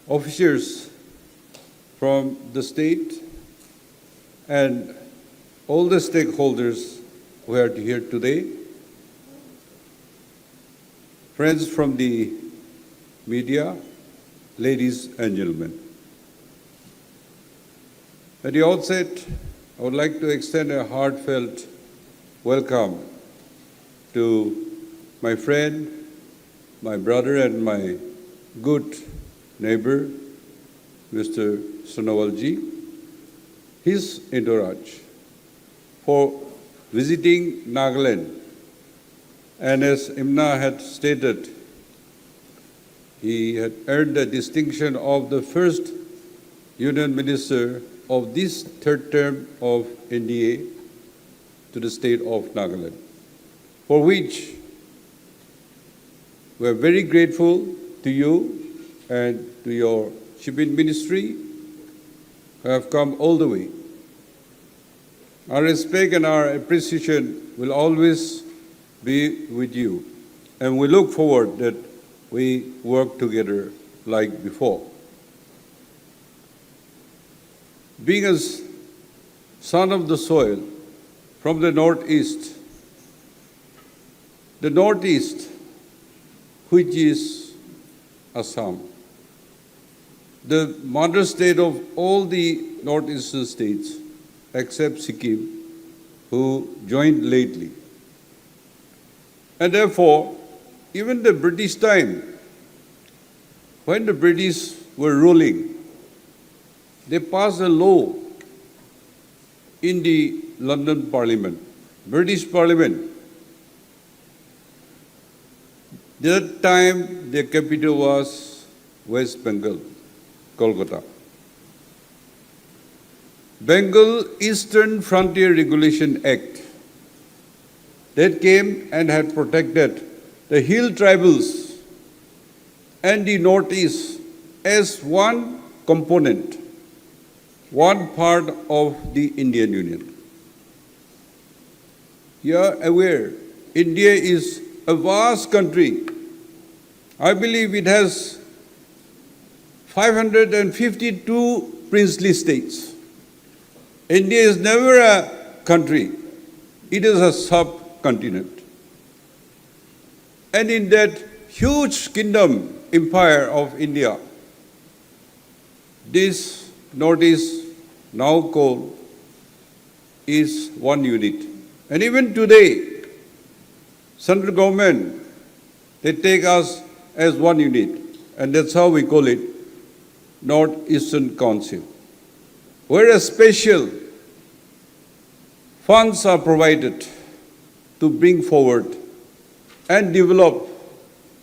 officers from the state, and all the stakeholders who are here today, friends from the media, ladies and gentlemen. At the outset, I would like to extend a heartfelt welcome to my friend, my brother, and my good neighbor, Mr. Sonowalji, his entourage, for visiting Nagaland. And as Imna had stated, he had earned the distinction of the first Union Minister of this third term of NDA to the state of Nagaland, for which we are very grateful to you and to your shipping ministry who have come all the way. Our respect and our appreciation will always be with you, and we look forward that we work together like before. Being a son of the soil from the Northeast, which is Assam, the mother state of all the northeastern states except Sikkim, who joined lately. And therefore, even the British time, when the British were ruling, they passed a law in the London Parliament, British Parliament. That time, the capital was West Bengal, Kolkata. Bengal Eastern Frontier Regulation Act that came and had protected the hill tribals and the Northeast as one component, one part of the Indian Union. You are aware, India is a vast country. I believe it has 552 princely states. India is never a country, it is a subcontinent. And in that huge kingdom, empire of India, this Northeast, now called, is one unit. And even today, central government, they take us as one unit, and that's how we call it Northeastern Council, where special funds are provided to bring forward and develop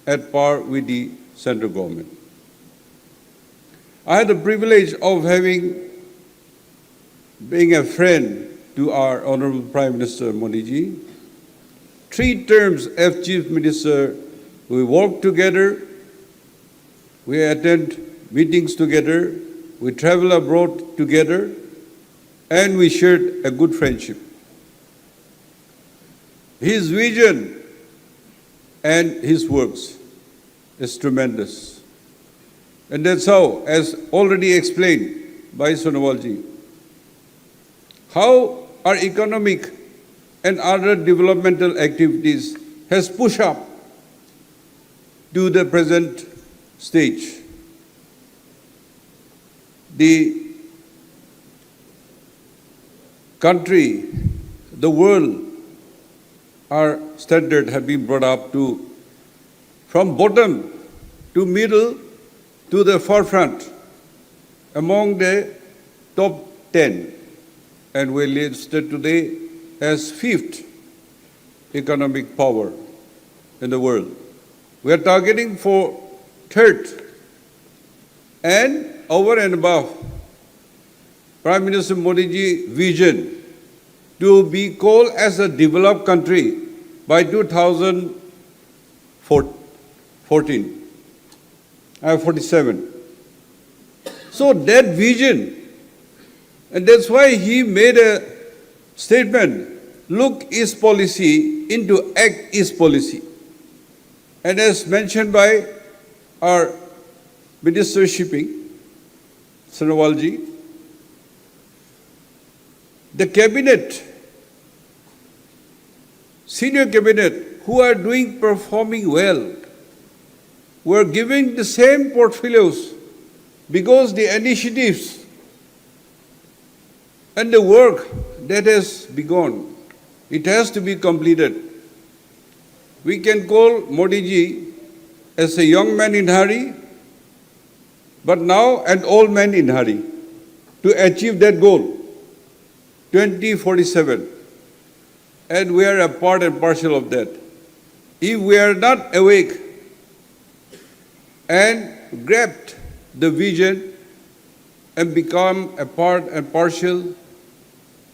at par with the central government. I had the privilege of being a friend to our Honorable Prime Minister Modi ji. 3 terms as Chief Minister, we work together, we attend meetings together, we travel abroad together, and we shared a good friendship. His vision and his works is tremendous. And that's how, as already explained by Sonowalji, how our economic and other developmental activities has pushed up to the present stage. The country, the world, our standard have been brought up to from bottom to middle to the forefront among the top 10, and we're listed today as 5th economic power in the world. We are targeting for 3rd, and over and above Prime Minister Modi ji's vision to be called as a developed country by 2047. So that vision, and that's why he made a statement, look is policy into act is policy. And as mentioned by our Minister Shipping, Sanawalji, the cabinet, senior cabinet, who are performing well, were giving the same portfolios because the initiatives and the work that has begun, it has to be completed. We can call Modi ji as a young man in hurry, but now an old man in hurry to achieve that goal, 2047. And we are a part and parcel of that. If we are not awake and grabbed the vision and become a part and parcel,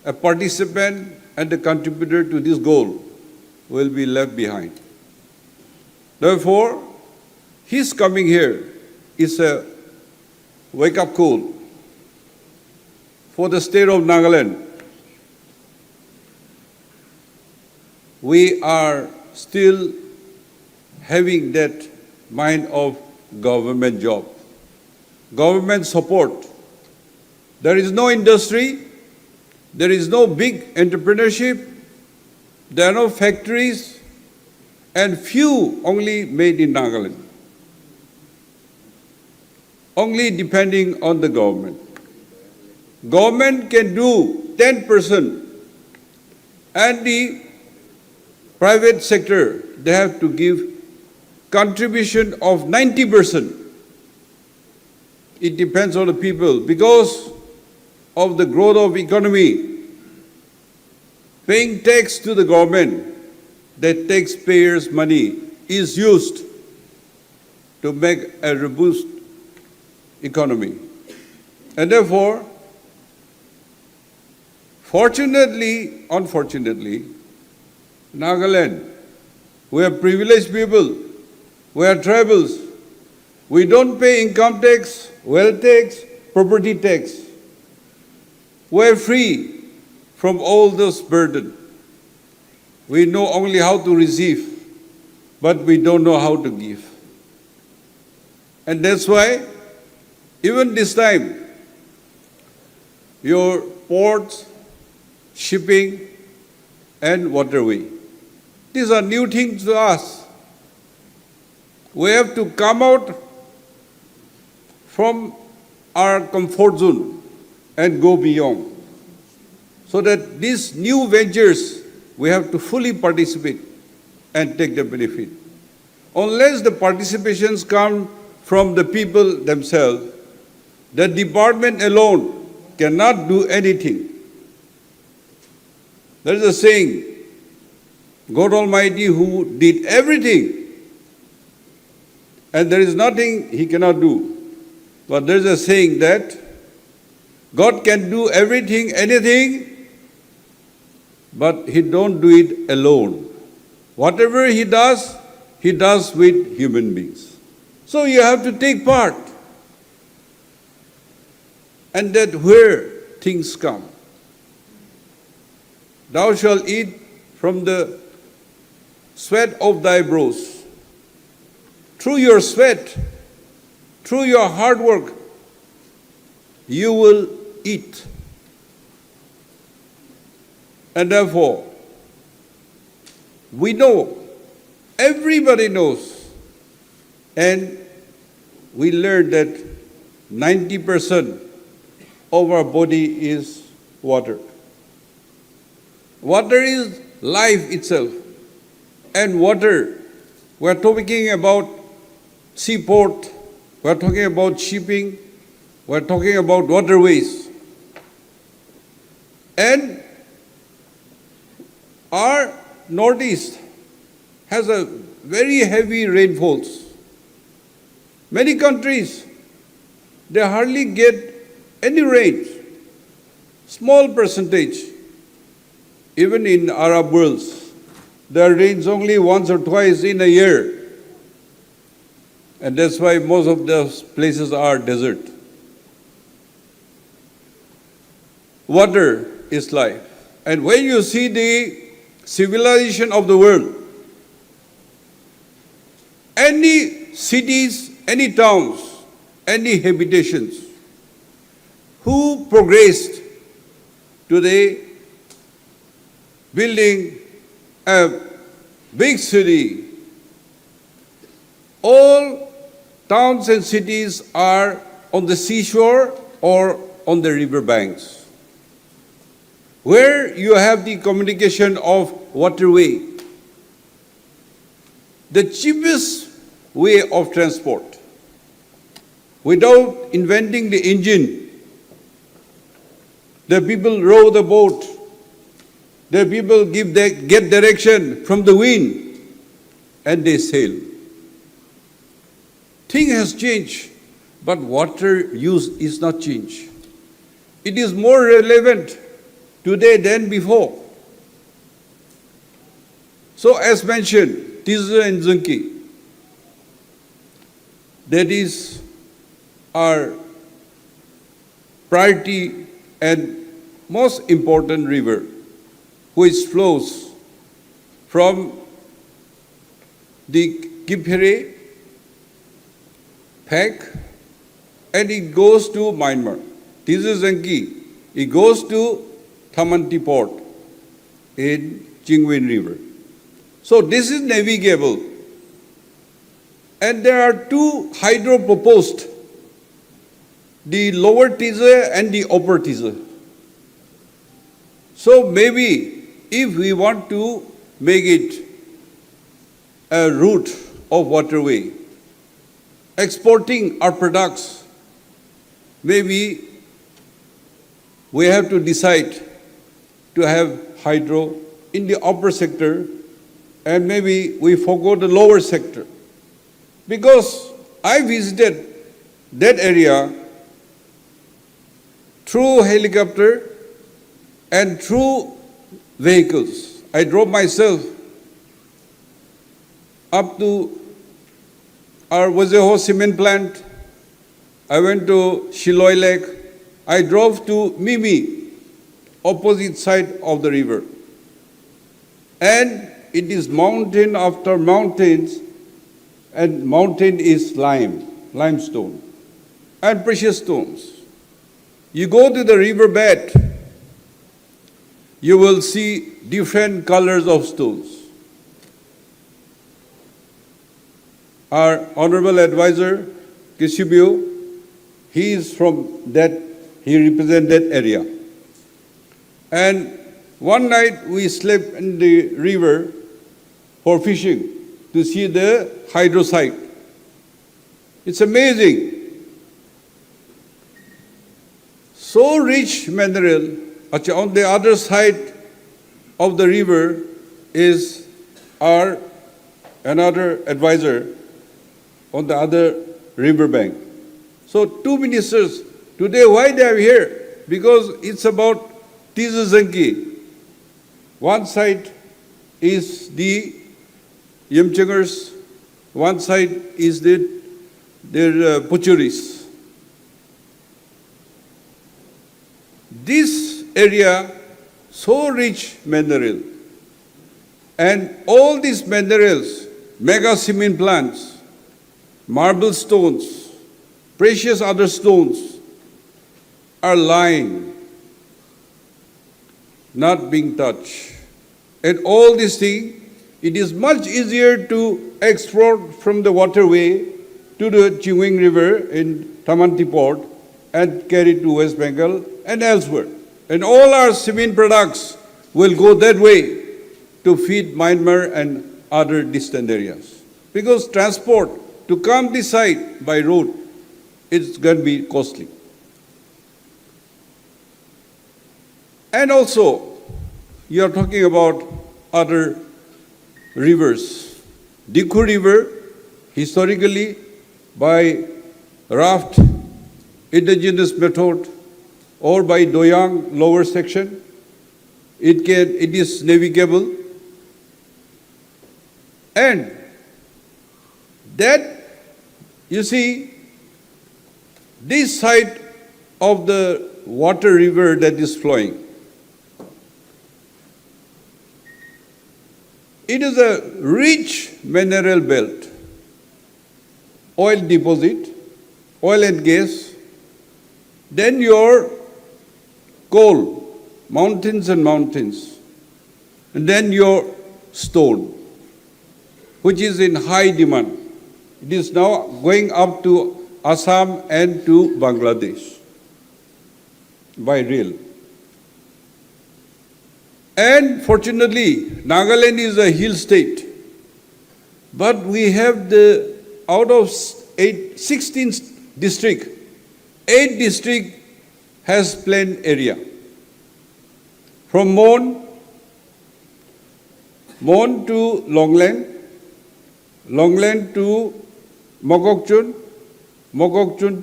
a participant and a contributor to this goal, will be left behind. Therefore, his coming here is a wake-up call for the state of Nagaland. We are still having that mind of government job, government support. There is no industry, there is no big entrepreneurship, there are no factories, and few only made in Nagaland, only depending on the government. Government can do 10%, and the private sector, they have to give contribution of 90%. It depends on the people because of the growth of economy. Paying tax to the government, that taxpayers' money is used to make a robust economy. And therefore, fortunately, unfortunately, Nagaland, we are privileged people, we are tribals, we don't pay income tax, wealth tax, property tax. We are free from all this burden. We know only how to receive, but we don't know how to give. And that's why, even this time, your ports, shipping, and waterway, these are new things to us. We have to come out from our comfort zone and go beyond. So that these new ventures, we have to fully participate and take the benefit. Unless the participations come from the people themselves, the department alone cannot do anything. There is a saying, God Almighty who did everything, and there is nothing He cannot do. But there is a saying that God can do everything, anything, but He don't do it alone. Whatever He does with human beings. So you have to take part. And that where things come. Thou shalt eat from the sweat of thy brows. Through your sweat, through your hard work, you will eat. And therefore, we know, everybody knows, and we learned that 90% of our body is water. Water is life itself. And water, we are talking about seaport, we are talking about shipping, we are talking about waterways. And our northeast has a very heavy rainfalls. Many countries, they hardly get any rain, small percentage. Even in Arab worlds, there rains only once or twice in a year. And that's why most of those places are desert. Water is life. And when you see the civilization of the world, any cities, any towns, any habitations. Who progressed today building a big city? All towns and cities are on the seashore or on the river banks, where you have the communication of waterway, the cheapest way of transport, without inventing the engine. The people row the boat. The people get direction from the wind, and they sail. Thing has changed, but water use is not changed. It is more relevant today than before. So as mentioned, Tizu and Zunki, that is our priority and most important river, which flows from the Kiphere, Phek, and it goes to Myanmar. Tizu Zunki, it goes to Thamanti Port in Chingwin River. So this is navigable. And there are two hydro proposed, the lower Tizu and the upper Tizu. So maybe if we want to make it a route of waterway, exporting our products, maybe we have to decide to have hydro in the upper sector, and maybe we forgo the lower sector. Because I visited that area through helicopter and through vehicles. I drove myself up to our Wazeho cement plant. I went to Shiloi Lake. I drove to Mimi, opposite side of the river. And it is mountain after mountains, and mountain is limestone, and precious stones. You go to the riverbed, you will see different colors of stones. Our Honorable Advisor, Kishibio, he is from that, he represents that area. And one night we slept in the river for fishing to see the hydro site. It's amazing. So rich mineral. On the other side of the river is our another advisor on the other river bank. So two ministers today, why they are here? Because it's about Tizu Zunki. One side is the Yemchangers, one side is their Puchuris. This area, so rich mineral, and all these minerals, mega cement plants, marble stones, precious other stones, are lying, not being touched. And all these things, it is much easier to export from the waterway to the Chingwin River in Thamanti Port and carry to West Bengal and elsewhere. And all our cement products will go that way to feed Myanmar and other distant areas. Because transport to come this side by road, it's going to be costly. And also, you are talking about other rivers. Dikhu River, historically, by raft, indigenous method, or by Doyang lower section, it is navigable. And that, you see, this side of the water river that is flowing, it is a rich mineral belt, oil deposit, oil and gas, then your coal, mountains and mountains, and then your stone, which is in high demand. It is now going up to Assam and to Bangladesh by rail. And fortunately, Nagaland is a hill state, but we have out of 16 districts, 8 districts has plain area. From Mon to Longland to Mokokchung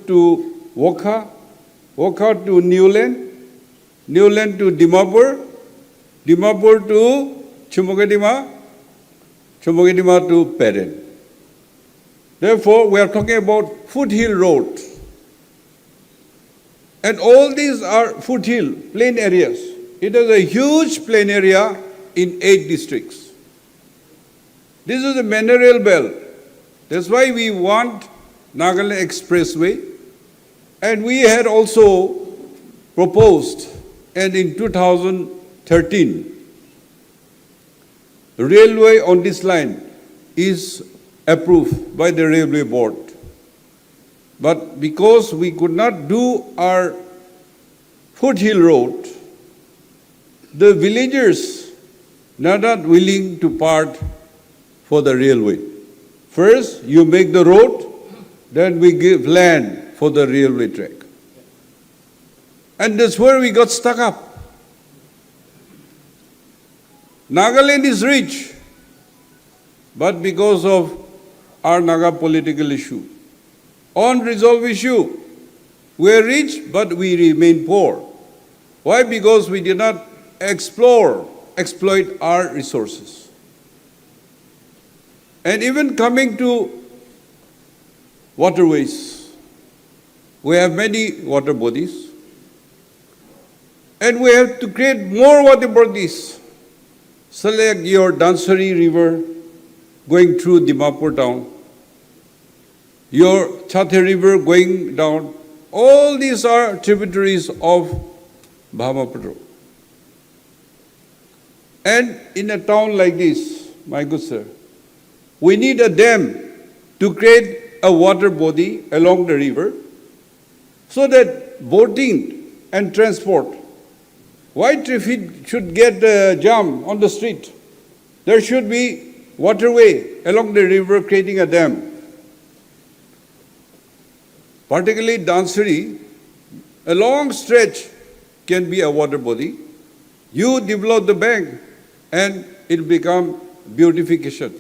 to Wokha to Newland to Dimapur to Chumukedima to Peren. Therefore, we are talking about foothill road. And all these are foothill, plain areas. It is a huge plain area in 8 districts. This is a mineral belt. That's why we want Nagaland Expressway. And we had also proposed, and in 2013, railway on this line is approved by the railway board. But because we could not do our foothill road, the villagers are not willing to part for the railway. First, you make the road, then we give land for the railway track. And that's where we got stuck up. Nagaland is rich, but because of our Naga political issue, unresolved issue, we are rich, but we remain poor. Why? Because we did not exploit our resources. And even coming to waterways, we have many water bodies, and we have to create more water bodies. Select your Dansari River going through Dimapur town, your Chathe River going down. All these are tributaries of Brahmaputra. And in a town like this, my good sir, we need a dam to create a water body along the river so that boating and transport, why traffic should get a jam on the street? There should be waterway along the river creating a dam. Particularly Dansari, a long stretch can be a water body. You develop the bank and it will become beautification.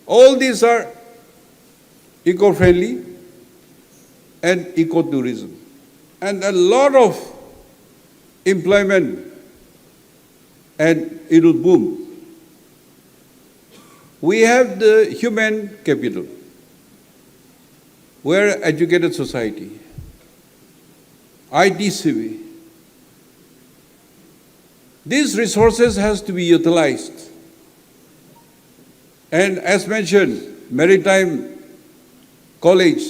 All these are eco-friendly and eco-tourism. And a lot of employment, and it will boom. We have the human capital. We are an educated society. ITCV. These resources has to be utilized. And as mentioned, maritime college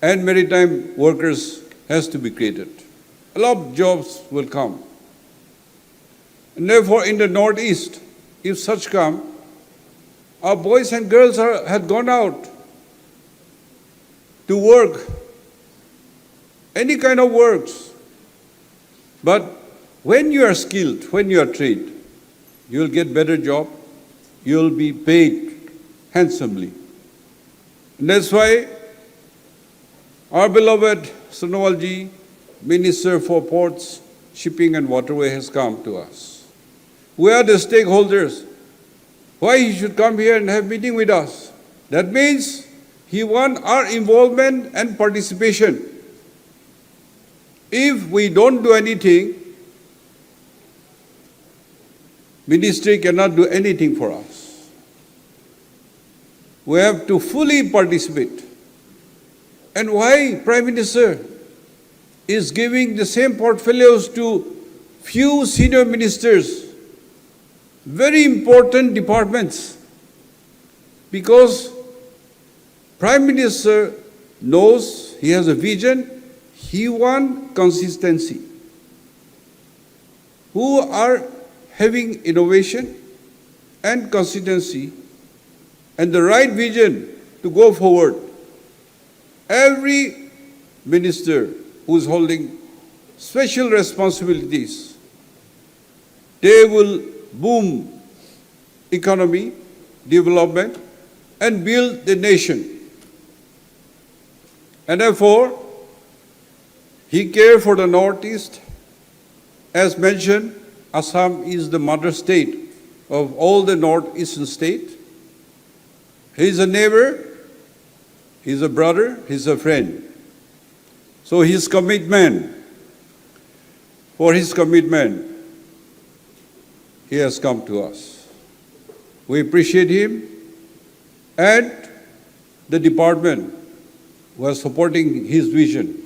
and maritime workers has to be created. A lot of jobs will come. And therefore, in the Northeast, if such come, our boys and girls had gone out to work, any kind of works. But when you are skilled, when you are trained, you will get better job, you will be paid handsomely. And that's why our beloved Sonowalji, Minister for Ports, Shipping and Waterway, has come to us. We are the stakeholders. Why he should come here and have meeting with us? That means he wants our involvement and participation. If we don't do anything, ministry cannot do anything for us. We have to fully participate. And why Prime Minister is giving the same portfolios to few senior ministers, very important departments? Because Prime Minister knows he has a vision, he wants consistency. Who are having innovation and consistency and the right vision to go forward. Every minister who is holding special responsibilities, they will boom economy, development, and build the nation. And therefore, he cared for the Northeast. As mentioned, Assam is the mother state of all the northeastern states. He is a neighbor, he is a brother, he is a friend. So his commitment, he has come to us. We appreciate him and the department who are supporting his vision.